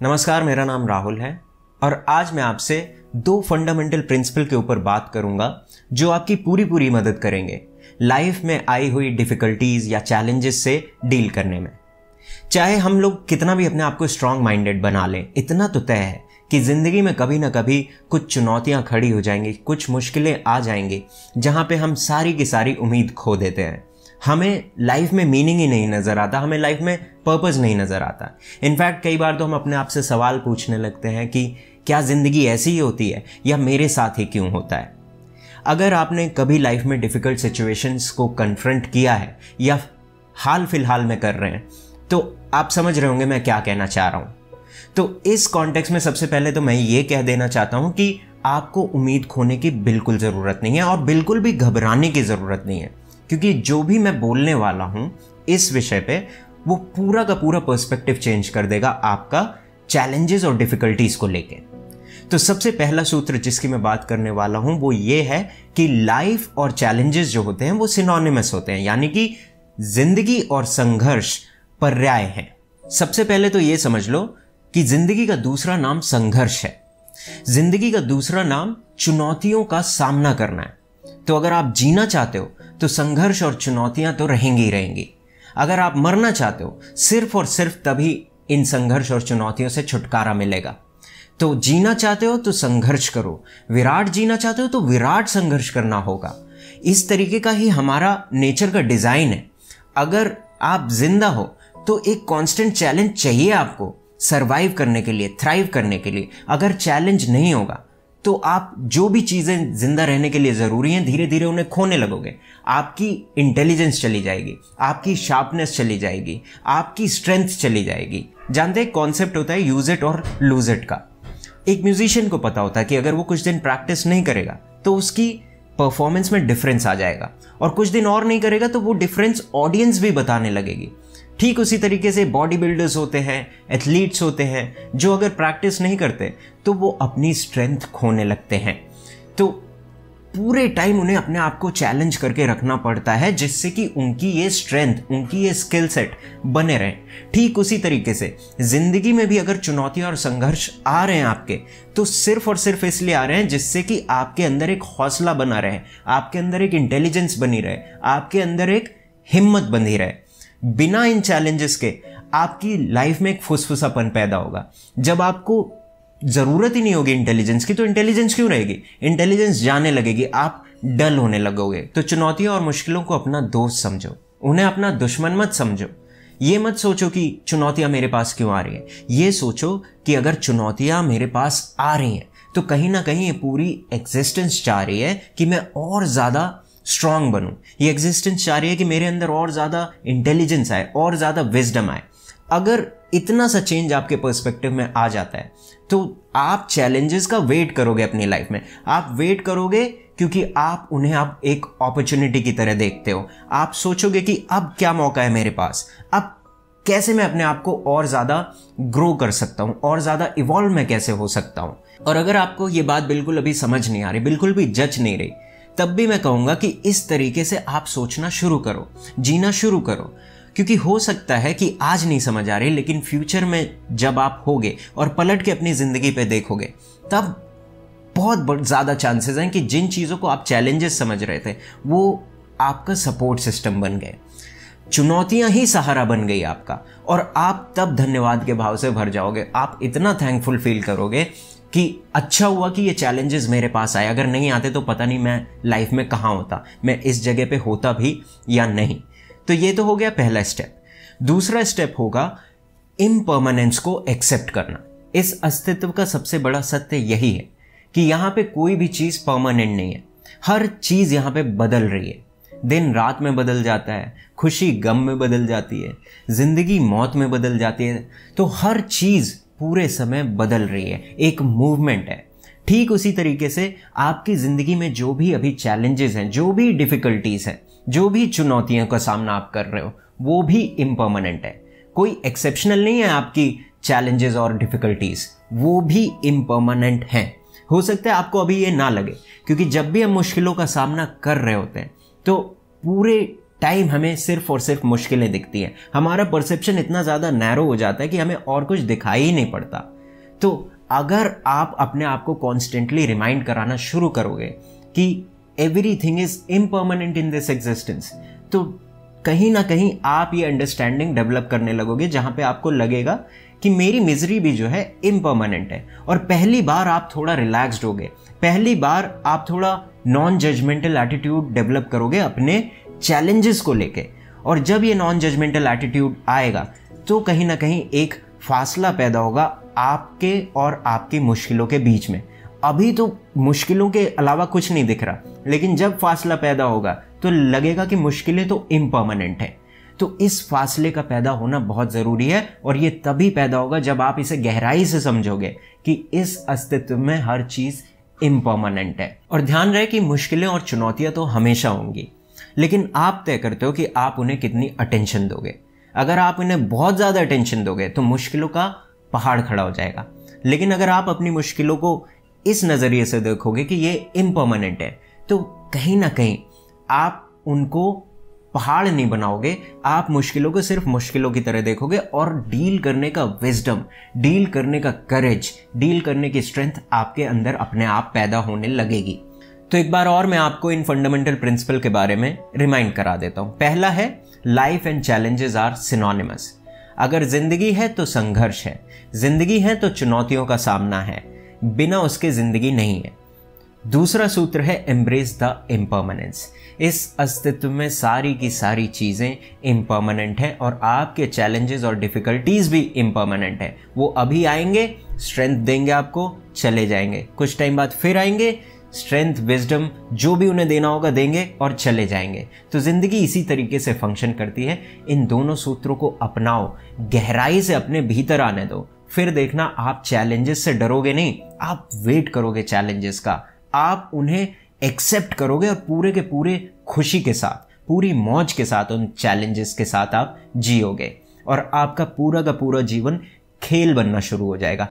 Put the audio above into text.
नमस्कार, मेरा नाम राहुल है और आज मैं आपसे दो फंडामेंटल प्रिंसिपल के ऊपर बात करूंगा जो आपकी पूरी मदद करेंगे लाइफ में आई हुई डिफिकल्टीज या चैलेंजेस से डील करने में। चाहे हम लोग कितना भी अपने आप को स्ट्रांग माइंडेड बना लें, इतना तो तय है कि जिंदगी में कभी ना कभी कुछ चुनौतियां खड़ी हो जाएंगी, कुछ मुश्किलें आ जाएंगी जहां पे हम सारी की सारी उम्मीद खो देते हैं। हमें लाइफ में मीनिंग ही नहीं नजर आता, हमें लाइफ में पर्पस नहीं नजर आता। इनफैक्ट कई बार तो हम अपने आप से सवाल पूछने लगते हैं कि क्या जिंदगी ऐसी ही होती है या मेरे साथ ही क्यों होता है। अगर आपने कभी लाइफ में डिफिकल्ट सिचुएशंस को कन्फ्रंट किया है या हाल फिलहाल में कर रहे हैं तो आप समझ रहे होंगे मैं क्या कहना चाह रहा हूं। तो इस कॉन्टेक्स्ट में सबसे पहले तो मैं ये कह देना चाहता हूं कि आपको उम्मीद खोने की बिल्कुल जरूरत नहीं है और बिल्कुल भी घबराने की जरूरत नहीं है, क्योंकि जो भी मैं बोलने वाला हूं इस विषय पे वो पूरा का पूरा पर्सपेक्टिव चेंज कर देगा आपका चैलेंजेस और डिफिकल्टीज को लेके। तो सबसे पहला सूत्र जिसकी मैं बात करने वाला हूं वो ये है कि लाइफ और चैलेंजेस जो होते हैं वो सिनोनिमस होते हैं, यानी कि जिंदगी और संघर्ष पर्याय हैं। सबसे पहले तो ये समझ लो कि जिंदगी का दूसरा नाम संघर्ष है, जिंदगी का दूसरा नाम चुनौतियों का सामना करना है। तो अगर आप जीना चाहते हो तो संघर्ष और चुनौतियां तो रहेंगी ही रहेंगी। अगर आप मरना चाहते हो सिर्फ और सिर्फ तभी इन संघर्ष और चुनौतियों से छुटकारा मिलेगा। तो जीना चाहते हो तो संघर्ष करो, विराट जीना चाहते हो तो विराट संघर्ष करना होगा। इस तरीके का ही हमारा नेचर का डिजाइन है। अगर आप जिंदा हो तो एक कांस्टेंट चैलेंज चाहिए आपको सरवाइव करने के लिए, थ्राइव करने के लिए। अगर चैलेंज नहीं होगा तो आप जो भी चीजें जिंदा रहने के लिए जरूरी हैं धीरे धीरे उन्हें खोने लगोगे। आपकी इंटेलिजेंस चली जाएगी, आपकी शार्पनेस चली जाएगी, आपकी स्ट्रेंथ चली जाएगी। जानते हैं कॉन्सेप्ट होता है यूज इट और लूज इट का। एक म्यूजिशियन को पता होता है कि अगर वो कुछ दिन प्रैक्टिस नहीं करेगा तो उसकी परफॉर्मेंस में डिफरेंस आ जाएगा, और कुछ दिन और नहीं करेगा तो वो डिफरेंस ऑडियंस भी बताने लगेगी। ठीक उसी तरीके से बॉडी बिल्डर्स होते हैं, एथलीट्स होते हैं, जो अगर प्रैक्टिस नहीं करते तो वो अपनी स्ट्रेंथ खोने लगते हैं। तो पूरे टाइम उन्हें अपने आप को चैलेंज करके रखना पड़ता है जिससे कि उनकी ये स्ट्रेंथ, उनकी ये स्किल सेट बने रहें। ठीक उसी तरीके से जिंदगी में भी अगर चुनौतियां और संघर्ष आ रहे हैं आपके, तो सिर्फ और सिर्फ इसलिए आ रहे हैं जिससे कि आपके अंदर एक हौसला बना रहे, आपके अंदर एक इंटेलिजेंस बनी रहे, आपके अंदर एक हिम्मत बनी रहे। बिना इन चैलेंजेस के आपकी लाइफ में एक फुसफुसापन पैदा होगा। जब आपको जरूरत ही नहीं होगी इंटेलिजेंस की तो इंटेलिजेंस क्यों रहेगी, इंटेलिजेंस जाने लगेगी, आप डल होने लगोगे। तो चुनौतियों और मुश्किलों को अपना दोस्त समझो, उन्हें अपना दुश्मन मत समझो। ये मत सोचो कि चुनौतियां मेरे पास क्यों आ रही हैं, ये सोचो कि अगर चुनौतियां मेरे पास आ रही हैं तो कहीं ना कहीं ये पूरी एग्जिस्टेंस चाह रही है कि मैं और ज्यादा स्ट्रांग बनूं। ये एग्जिस्टेंस चाह रही है कि मेरे अंदर और ज्यादा इंटेलिजेंस आए, और ज्यादा विजडम आए। अगर इतना सा चेंज आपके पर्सपेक्टिव में आ जाता है तो आप चैलेंजेस का वेट करोगे अपनी लाइफ में। आप वेट करोगे क्योंकि आप उन्हें आप एक अपॉर्चुनिटी की तरह देखते हो। आप सोचोगे कि अब क्या मौका है मेरे पास, अब कैसे मैं अपने आप को और ज्यादा ग्रो कर सकता हूं, और ज्यादा इवॉल्व मैं कैसे हो सकता हूं। और अगर आपको ये बात बिल्कुल अभी समझ नहीं आ रही, बिल्कुल भी जच नहीं रही, तब भी मैं कहूंगा कि इस तरीके से आप सोचना शुरू करो, जीना शुरू करो। क्योंकि हो सकता है कि आज नहीं समझ आ रही, लेकिन फ्यूचर में जब आप होगे और पलट के अपनी जिंदगी पे देखोगे तब बहुत ज्यादा चांसेस हैं कि जिन चीजों को आप चैलेंजेस समझ रहे थे वो आपका सपोर्ट सिस्टम बन गए, चुनौतियां ही सहारा बन गई आपका। और आप तब धन्यवाद के भाव से भर जाओगे, आप इतना थैंकफुल फील करोगे कि अच्छा हुआ कि ये चैलेंजेस मेरे पास आए, अगर नहीं आते तो पता नहीं मैं लाइफ में कहाँ होता, मैं इस जगह पे होता भी या नहीं। तो ये तो हो गया पहला स्टेप। दूसरा स्टेप होगा इम्पर्मानेंस को एक्सेप्ट करना। इस अस्तित्व का सबसे बड़ा सत्य यही है कि यहाँ पे कोई भी चीज परमानेंट नहीं है। हर चीज यहाँ पे बदल रही है, दिन रात में बदल जाता है, खुशी गम में बदल जाती है, जिंदगी मौत में बदल जाती है। तो हर चीज पूरे समय बदल रही है, एक मूवमेंट है। ठीक उसी तरीके से आपकी जिंदगी में जो भी अभी चैलेंजेस हैं, जो भी डिफिकल्टीज हैं, जो भी चुनौतियों का सामना आप कर रहे हो, वो भी इम्पर्मानेंट है। कोई एक्सेप्शनल नहीं है आपकी चैलेंजेस और डिफिकल्टीज, वो भी इम्पर्मानेंट हैं। हो सकता है आपको अभी ये ना लगे, क्योंकि जब भी हम मुश्किलों का सामना कर रहे होते हैं तो पूरे टाइम हमें सिर्फ और सिर्फ मुश्किलें दिखती हैं। हमारा परसेप्शन इतना ज़्यादा नैरो हो जाता है कि हमें और कुछ दिखाई ही नहीं पड़ता। तो अगर आप अपने आप को कॉन्स्टेंटली रिमाइंड कराना शुरू करोगे कि everything is impermanent in this existence, तो कहीं ना कहीं आप ये अंडरस्टैंडिंग डेवलप करने लगोगे जहां पे आपको लगेगा कि मेरी मिजरी भी जो है इम्परमानेंट है। और पहली बार आप थोड़ा रिलैक्स्ड होगे, पहली बार आप थोड़ा नॉन जजमेंटल एटीट्यूड डेवलप करोगे अपने चैलेंजेस को लेके। और जब ये नॉन जजमेंटल एटीट्यूड आएगा तो कहीं ना कहीं एक फासला पैदा होगा आपके और आपकी मुश्किलों के बीच में। अभी तो मुश्किलों के अलावा कुछ नहीं दिख रहा, लेकिन जब फासला पैदा होगा तो लगेगा कि मुश्किलें तो इम्परमानेंट है। तो इस फासले का पैदा होना बहुत ज़रूरी है, और ये तभी पैदा होगा जब आप इसे गहराई से समझोगे कि इस अस्तित्व में हर चीज़ इम्परमानेंट है। और ध्यान रहे कि मुश्किलें और चुनौतियां तो हमेशा होंगी, लेकिन आप तय करते हो कि आप उन्हें कितनी अटेंशन दोगे। अगर आप उन्हें बहुत ज़्यादा अटेंशन दोगे तो मुश्किलों का पहाड़ खड़ा हो जाएगा। लेकिन अगर आप अपनी मुश्किलों को इस नज़रिए से देखोगे कि ये इम्परमानेंट है, तो कहीं ना कहीं आप उनको पहाड़ नहीं बनाओगे, आप मुश्किलों को सिर्फ मुश्किलों की तरह देखोगे और डील करने का विजडम, डील करने का करेज, डील करने की स्ट्रेंथ आपके अंदर अपने आप पैदा होने लगेगी। तो एक बार और मैं आपको इन फंडामेंटल प्रिंसिपल के बारे में रिमाइंड करा देता हूं। पहला है, life and challenges are synonymous. अगर जिंदगी है तो संघर्ष है, जिंदगी है तो चुनौतियों का सामना है, बिना उसके जिंदगी नहीं है। दूसरा सूत्र है, एम्ब्रेस द इम्परमानेंस। इस अस्तित्व में सारी की सारी चीज़ें इम्परमानेंट हैं और आपके चैलेंजेस और डिफ़िकल्टीज़ भी इम्परमानेंट हैं। वो अभी आएंगे, स्ट्रेंथ देंगे आपको, चले जाएंगे, कुछ टाइम बाद फिर आएंगे, स्ट्रेंथ, विजडम जो भी उन्हें देना होगा देंगे और चले जाएंगे। तो ज़िंदगी इसी तरीके से फंक्शन करती है। इन दोनों सूत्रों को अपनाओ, गहराई से अपने भीतर आने दो, फिर देखना आप चैलेंजेस से डरोगे नहीं, आप वेट करोगे चैलेंजेस का, आप उन्हें एक्सेप्ट करोगे और पूरे के पूरे खुशी के साथ, पूरी मौज के साथ उन चैलेंजेस के साथ आप जियोगे और आपका पूरा का पूरा जीवन खेल बनना शुरू हो जाएगा।